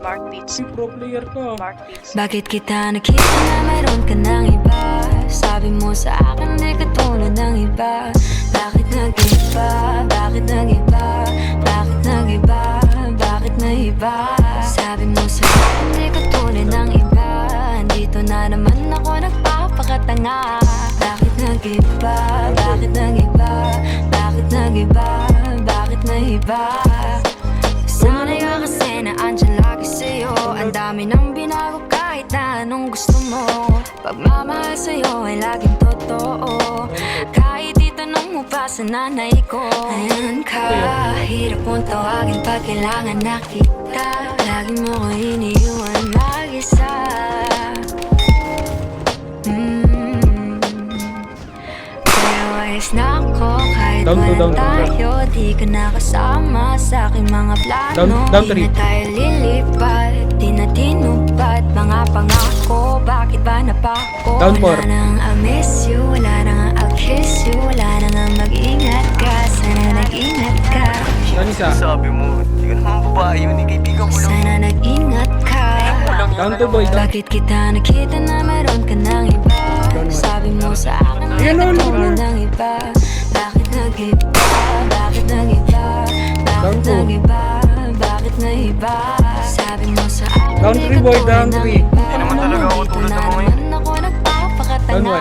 Mark Beats. Pro player ka. Mark Beats. Bakit kita nakita na mayroon ka ng iba? Sabi mo sa akin di katulad ng iba. Bakit nag-iba? Bakit nag-iba? Bakit nag-iba? Bakit nag-iba? Sabi mo sa akin di katulad ng iba. Dito na naman ako nagpapakatanga. Bakit nag-iba? Bakit nag-iba? Bakit nag-iba? Bakit nag-iba? Sana'y ka kasi na andyan lagi sa'yo. Ang dami nang binago kahit na anong gusto mo. Pagmamahal sa'yo ay laging totoo. Kahit itanong mo pa sa nanay ko. Ayan ka, hirap mong tawagin pag kailangan na kita. Lagi mo ko iniiwan mag-isa. Pero ayos na ako kahit wala tayo. Di ka nakasama sa aking mga plano. Di na tayo lilipat, di na tinupad mga pangako. Bakit ba napako? Wala nang I miss you, wala nang I'll kiss you. Wala nang mag-ingat ka, sana nag-ingat ka. Sabi mo, hindi ka naman babae yun, kaibigan ko lang. Sana nag-ingat ka. Down to boy, down. Bakit kita nakita na mayroon ka ng iba? Sabi mo sa akin na katulad ng iba. Bakit nag-iba? Bakit nag-iba? Bakit nag-iba? Bakit nag-iba? Sabi mo sa akin Down di three boy, katulad down ng three. iba. Hindi naman talaga ako Dito tulad na ng mga naman ako nagpapakatanga.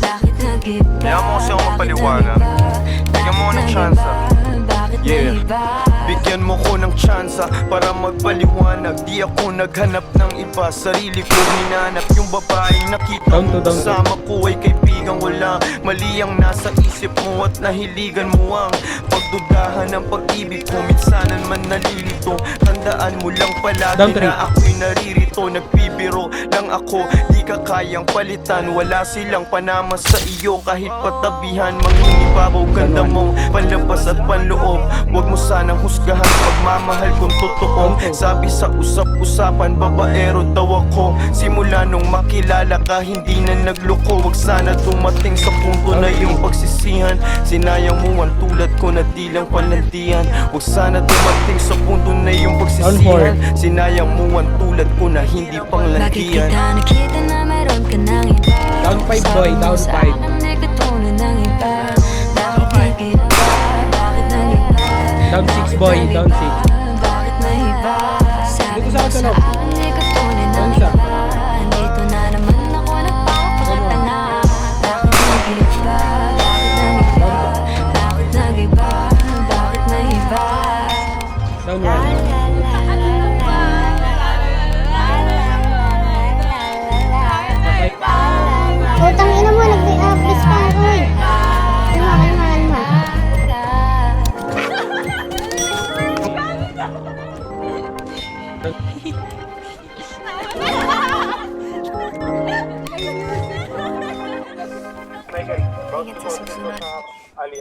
Bakit nag-iba? Kaya mo kasi ako Bakit mapaliwanag. nag-iba? Bigyan mo ako ng Bakit tsansa. nag-iba? Bakit Yeah. nag-iba? Bigyan mo ko ng tsansa para magpaliwanag. Di ako naghanap ng iba, sarili ko hinanap. Yung babaeng nakita Down mo to, down to. kasama ko ay kaibigan ko lang. Mali ang nasa isip mo at nahiligan mo ang pagdudahan ng pag-ibig ko. Minsanan man nalilito, tandaan mo lang Down palagi three. na ako'y naririto. Nagpibiro lang ako, di ka kayang palitan. Wala silang panama sa iyo, kahit patabihan. Manginibabaw ganda mo, panlabas at panloob. Huwag mo sanang husgahan pagmamahal kung totoo. Sabi sa usap-usapan, babaero daw ako. Simula nung makilala ka, hindi na nagloko. Huwag sana dumating sa punto na yung pagsisihan. Sinayang mo ang tulad ko na di lang palandian. Huwag sana dumating sa punto na yung pagsisihan. Sinayang mo ang tulad ko na hindi Bakit panglandian. kita nakita na mayroon ka ng iba? Down five, boy, down Sabi mo sa five. akin di katulad ng iba. Bakit nag-iba? Bakit nag-iba? Down six, boy, down six. Bakit nag-iba? Sabi Dito mo sa sa loob. akin di katulad ng Down siya. iba. Dito na naman ako nagpapakatanga. Bakit nag-iba? Bakit nag-iba? Bakit nag-iba? Bakit nag-iba? Down one. Utang ina mo, nag-please ka ako eh. Kalma. Ali.